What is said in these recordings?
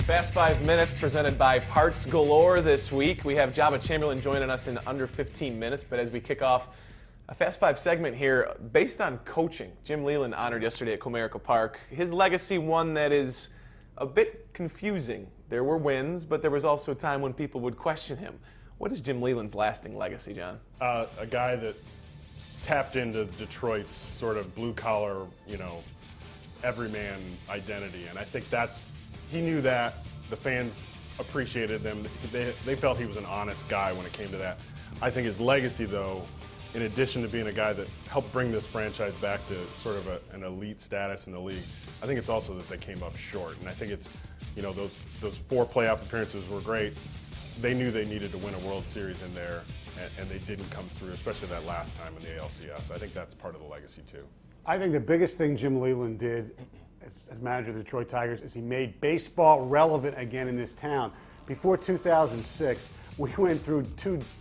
Fast 5 Minutes presented by Parts Galore this week. We have Jabba Chamberlain joining us in under 15 minutes, but as we kick off a Fast 5 segment here based on coaching, Jim Leyland honored yesterday at Comerica Park. His legacy, one that is a bit confusing. There were wins, but there was also a time when people would question him. What is Jim Leyland's lasting legacy, John? A guy that tapped into Detroit's sort of blue-collar, everyman identity, and I think he knew that. The fans appreciated them. They felt he was an honest guy when it came to that. I think his legacy, though, in addition to being a guy that helped bring this franchise back to sort of an elite status in the league, I think it's also that they came up short. And I think it's, those 4 playoff appearances were great. They knew they needed to win a World Series in there, and they didn't come through, especially that last time in the ALCS. I think that's part of the legacy, too. I think the biggest thing Jim Leyland did as manager of the Detroit Tigers is he made baseball relevant again in this town. Before 2006, we went through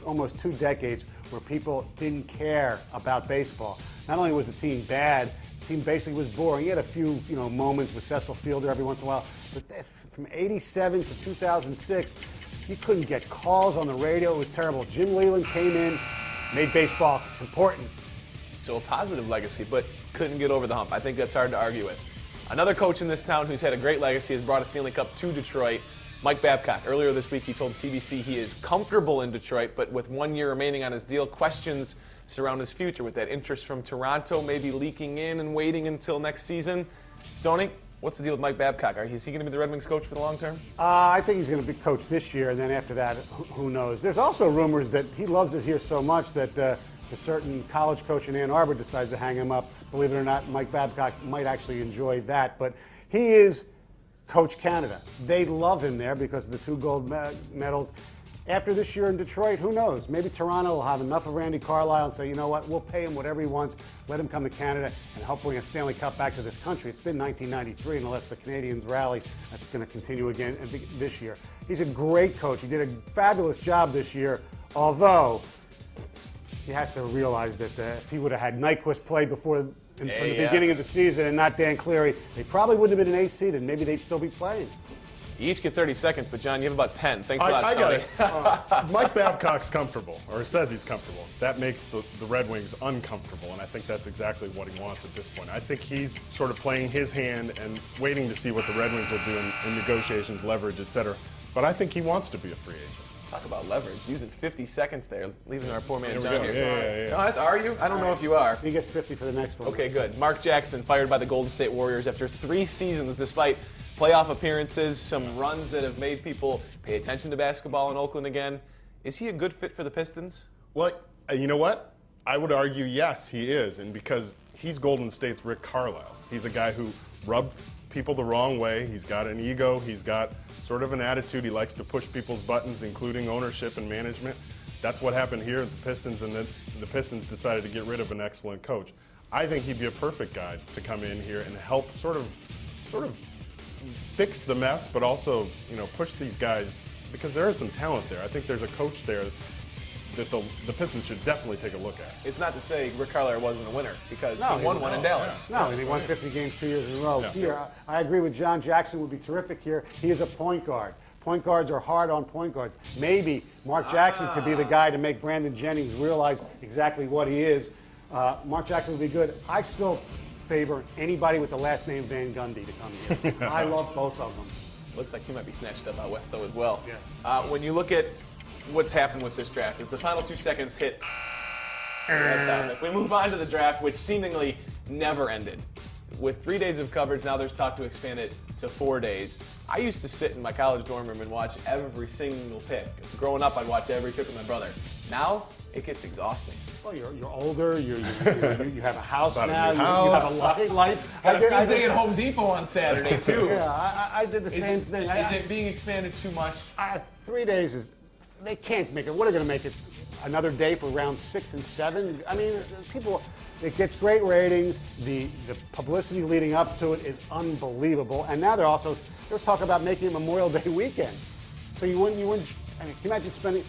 almost two decades where people didn't care about baseball. Not only was the team bad, the team basically was boring. He had a few moments with Cecil Fielder every once in a while, but from 87 to 2006, you couldn't get calls on the radio. It was terrible. Jim Leyland came in, made baseball important. So a positive legacy, but couldn't get over the hump. I think that's hard to argue with. Another coach in this town who's had a great legacy has brought a Stanley Cup to Detroit, Mike Babcock. Earlier this week, he told CBC he is comfortable in Detroit, but with 1 year remaining on his deal, questions surround his future with that interest from Toronto maybe leaking in and waiting until next season. Stoney, what's the deal with Mike Babcock? Is he going to be the Red Wings coach for the long term? I think he's going to be coach this year, and then after that, who knows? There's also rumors that he loves it here so much that a certain college coach in Ann Arbor decides to hang him up. Believe it or not, Mike Babcock might actually enjoy that. But he is Coach Canada. They love him there because of the 2 gold medals. After this year in Detroit, who knows? Maybe Toronto will have enough of Randy Carlyle and say, you know what, we'll pay him whatever he wants, let him come to Canada and help bring a Stanley Cup back to this country. It's been 1993, and unless the Canadians rally, that's going to continue again this year. He's a great coach. He did a fabulous job this year, although he has to realize that if he would have had Nyquist play from the beginning of the season and not Dan Cleary, they probably wouldn't have been an 8 seed, and maybe they'd still be playing. You each get 30 seconds, but John, you have about 10. Thanks a lot, I Stoney. got it. Mike Babcock's comfortable, or says he's comfortable. That makes the Red Wings uncomfortable, and I think that's exactly what he wants at this point. I think he's sort of playing his hand and waiting to see what the Red Wings will do in negotiations, leverage, etc. But I think he wants to be a free agent. Talk about leverage. Using 50 seconds there, leaving our poor man Here we John go. here. Yeah. No, are you? I don't know if you are. He gets 50 for the next one. Okay, good. Mark Jackson fired by the Golden State Warriors after 3 seasons despite playoff appearances, some runs that have made people pay attention to basketball in Oakland again. Is he a good fit for the Pistons? Well, you know what? I would argue yes, he is, and because he's Golden State's Rick Carlisle. He's a guy who rubbed people the wrong way. He's got an ego. He's got sort of an attitude. He likes to push people's buttons, including ownership and management. That's what happened here at the Pistons, and then the Pistons decided to get rid of an excellent coach. I think he'd be a perfect guy to come in here and help sort of fix the mess, but also, push these guys, because there is some talent there. I think there's a coach there that the Pistons should definitely take a look at. It's not to say Rick Carlisle wasn't a winner, because he won one in Dallas. Yeah. No, and he won 50 games 2 years in a row. Yeah. Here, I agree with John. Jackson would be terrific here. He is a point guard. Point guards are hard on point guards. Maybe Mark Jackson could be the guy to make Brandon Jennings realize exactly what he is. Mark Jackson would be good. I still favor anybody with the last name Van Gundy to come here. I love both of them. Looks like he might be snatched up out west, though, as well. Yes. When you look at what's happened with this draft, is the final 2 seconds hit. We move on to the draft, which seemingly never ended. With 3 days of coverage, now there's talk to expand it to 4 days. I used to sit in my college dorm room and watch every single pick. Growing up, I'd watch every pick with my brother. Now, it gets exhausting. Well, you're older. You have a house now. You have a life. I did a day at Home Depot on Saturday too. Yeah, I did the same thing. Is it being expanded too much? 3 days is. They can't make it. What are they going to make it? Another day for round 6 and 7? I mean, people. It gets great ratings. The publicity leading up to it is unbelievable. And now there's talk about making it Memorial Day weekend. So you wouldn't. I mean, can you imagine spending?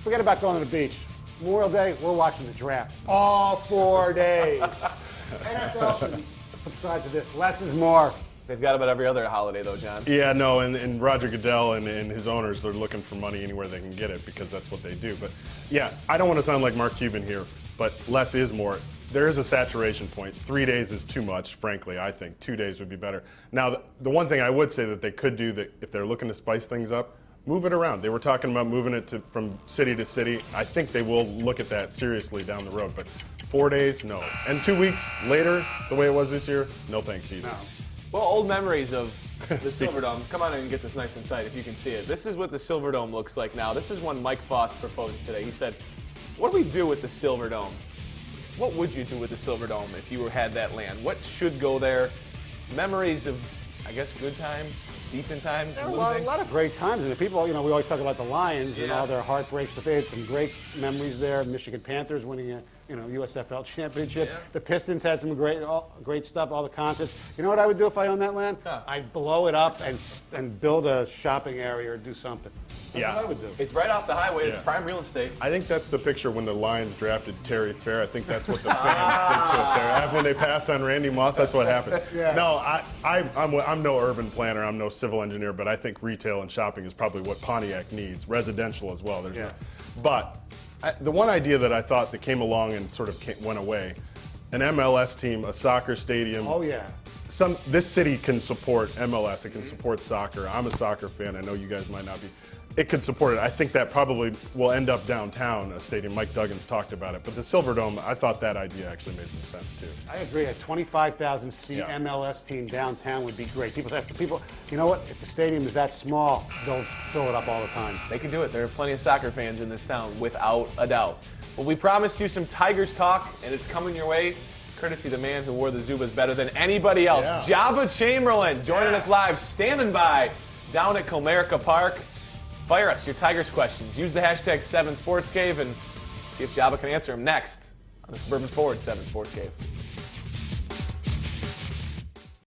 Forget about going to the beach. Memorial Day, we're watching the draft. All 4 days. NFL should subscribe to this. Less is more. They've got about every other holiday, though, John. Yeah, no, and Roger Goodell and his owners, they're looking for money anywhere they can get it because that's what they do. But, yeah, I don't want to sound like Mark Cuban here, but less is more. There is a saturation point. 3 days is too much, frankly, I think. 2 days would be better. Now, the one thing I would say that they could do, that if they're looking to spice things up, move it around. They were talking about moving it from city to city. I think they will look at that seriously down the road. But 4 days, no. And 2 weeks later, the way it was this year, no thanks either. No. Well, old memories of the Silverdome. Come on in and get this nice and tight if you can see it. This is what the Silverdome looks like now. This is one Mike Foss proposed today. He said, what do we do with the Silverdome? What would you do with the Silverdome if you had that land? What should go there? Memories of, I guess, good times, decent times, A losing? lot of great times. And the people, we always talk about the Lions and Yeah. all their heartbreaks, but they had some great memories there. Michigan Panthers winning a USFL championship. Yeah. The Pistons had some great stuff, all the concerts. You know what I would do if I owned that land? Huh. I'd blow it up and build a shopping area or do something. That's Yeah. what I would do. It's right off the highway. Yeah. It's prime real estate. I think that's the picture when the Lions drafted Terry Fair. I think that's what the fans stick to up there. When they passed on Randy Moss, that's what happened. Yeah. No, I'm no urban planner. I'm no civil engineer, but I think retail and shopping is probably what Pontiac needs. Residential as well. But the one idea that I thought that came along and sort of went away, an MLS team, a soccer stadium. Oh, yeah. This city can support MLS. It can support soccer. I'm a soccer fan. I know you guys might not be. It could support it. I think that probably will end up downtown, a stadium. Mike Duggan's talked about it. But the Silverdome, I thought that idea actually made some sense, too. I agree. A 25,000 seat Yeah. MLS team downtown would be great. People, you know what? If the stadium is that small, they'll fill it up all the time. They can do it. There are plenty of soccer fans in this town, without a doubt. Well, we promised you some Tigers talk, and it's coming your way, courtesy of the man who wore the Zubas better than anybody else, Yeah. Jabba Chamberlain, joining us live, standing by down at Comerica Park. Fire us your Tigers questions. Use the hashtag 7SportsCave and see if Jabba can answer them next on the Suburban Ford 7 Sports Cave.